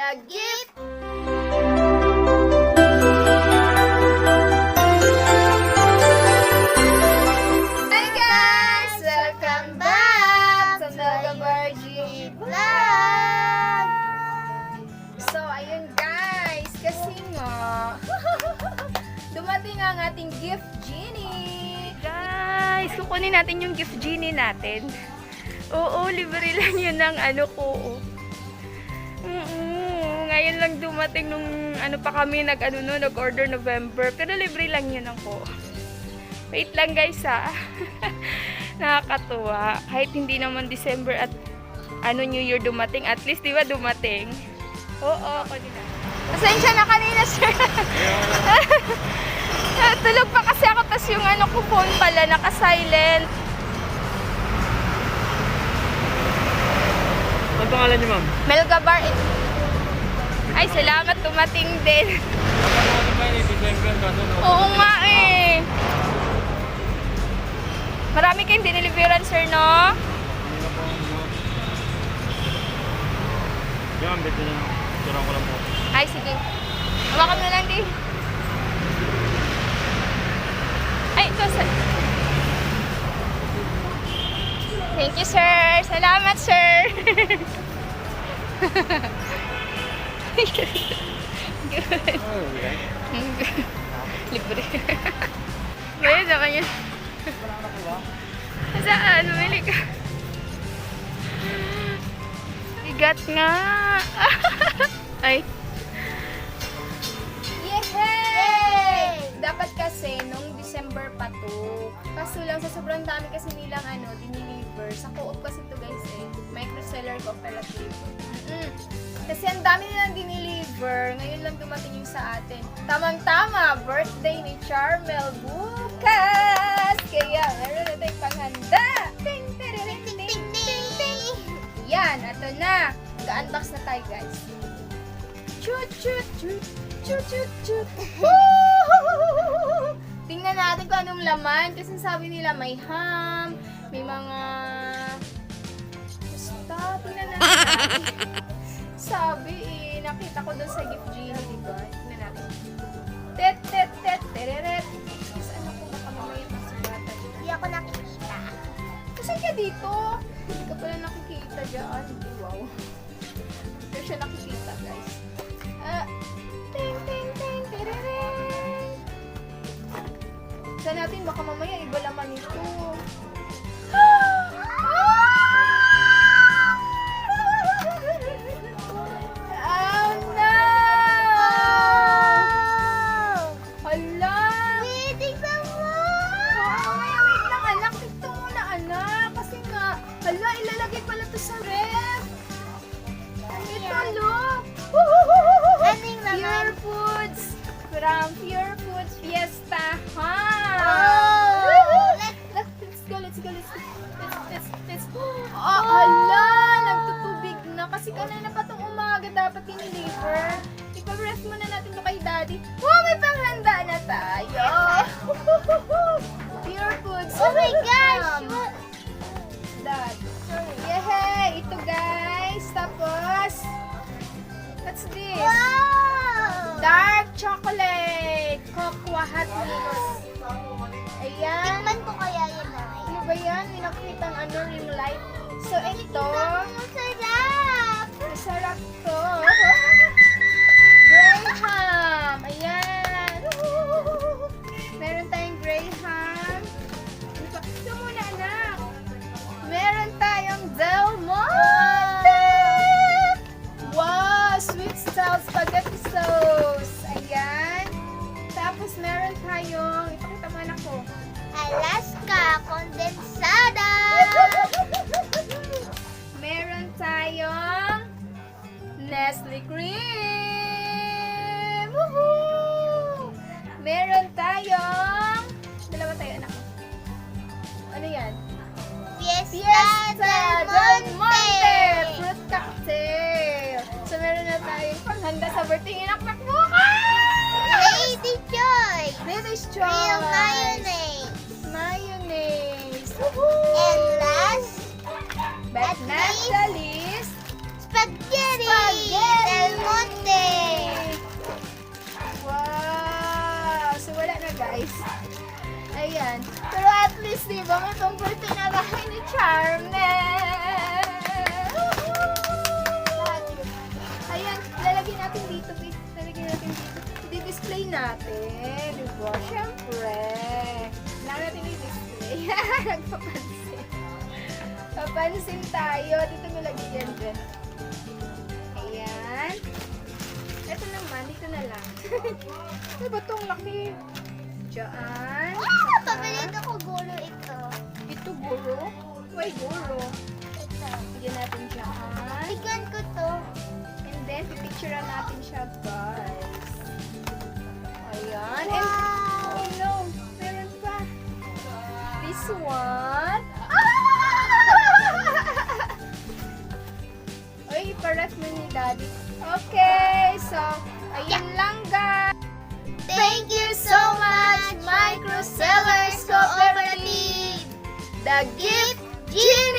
the gift! Hi guys! Welcome back to Melgabar Je vlog! So, ayun guys, kasi nga, dumating ang ating gift Genie! Guys, kukunin natin yung gift Genie natin. Oo, libre lang yun ng ano ko. Ngayon lang dumating nung ano pa kami nag-order November. Pero libre lang yun ako. Wait lang guys ha. Nakakatuwa. Kahit hindi naman December at New Year dumating. At least diba dumating? Oo, ako din na. Pasensya na kanina sir. Tulog pa kasi ako. Tas yung ko phone pala naka-silent. Ano pangalan niyo, ma'am? Melgabar Je. Ay, salamat. Dumating din. Oo nga eh. Marami kayong diniliveran, sir, no? Yan, bito na. Turang ko lang po. Ay, sige. Hawakan mo na lang din. Ay, ito, sir. Thank you, sir. Salamat, sir. Good. Libre. Bayan naman yun. Saan? Bumili ka. Bigat nga. Ay. Yay! Dapat kasi nung December pa to. Kaso lang sa sobrang dami kasi nilang diniliver. Sa Co-op kasi to guys eh. Microseller cooperative. Kasi ang dami nilang diniliver. Ngayon lang dumating yung sa atin. Tamang-tama! Birthday ni Charmel bukas! Kaya meron na tayong panghanda! Ting, ting, ting, ting, ting, ting! Yan! Ito na! Mag-unbox na tayo guys. Chut, chut, chut! Chut, chut, chut! Tingnan natin kung anong laman. Kasi sabi nila may ham, may mga... Basta, tingnan natin. Sabi eh, nakita ko doon sa gift Genie, diba? Tingnan natin. Tet, tet, tet, tereret. Tapos ano ko baka mamaya masugatan. Hindi ako nakikita. Saan ka dito? Hindi ka pala nakikita dyan. Wow. Hindi siya nakikita, guys. Ting, ting, ting, tereret. Saan natin? Baka mamaya iba laman nito. Sa ref! Ito, look! Pure Foods! From Pure Foods Fiesta Ham! Let's go, let's go, let's go! Let's go! Oh, hala! Nagtutubig na. Kasi kanina pa itong umaga dapat diniliver. Ipa-ref muna natin ito kay Daddy. Wow, may panghanda na tayo! Pure Foods! Oh my gosh! That. Yehey! Ito guys! Tapos, what's this? Wow! Dark chocolate! Cocoa hot mix. Ayan. Tikman ko kaya yun na. Ano ba yan? May nakitang ring light. So, ito. Masarap! Masarap to. Graham! Ayan. Meron tayong Graham. Ano pa? Ito muna, anak. Meron tayong Del Monte! Wow! Sweet style spaghetti sauce. Ayan. Tapos meron tayong, ipakita mo anak ko. Alaska Condensada! Meron tayong Nestle Cream! Woohoo! Meron tayong, dalawa tayo anak ko. Ano yan? Fiesta Del Monte! Fruit cocktail! So, meron na tayong panghanda sa birthday ni Naknak bukas! Lady Choice! Lady's choice! Real mayonnaise! Mayonnaise! And last, But not the least, spaghetti! Spaghetti! Del Monte! itong birthday na bahay ni Charmel. Ayan, lalagyan natin dito, babe. Lalagyan natin dito. I-display natin. Diba? Siyempre. Kailangan natin i-display. Nagpapansin. Papansin tayo. Dito mo lagyan dyan. Ayan. Ito naman, dito na lang. Ano ba itong laki? Diyan. Pabili ako gulo ito. Ito, guro. Why guro? Ito. Lagyan natin dyan. Tignan ko to. And then, pipicturean natin siya, guys. Ayan. And, Wow! oh no, meron pa. This one. Uy, paref mo ni Daddy. Okay, so, ayun lang, guys. Thank you so much, Micro Sellers Cooperative. The gift, Genie!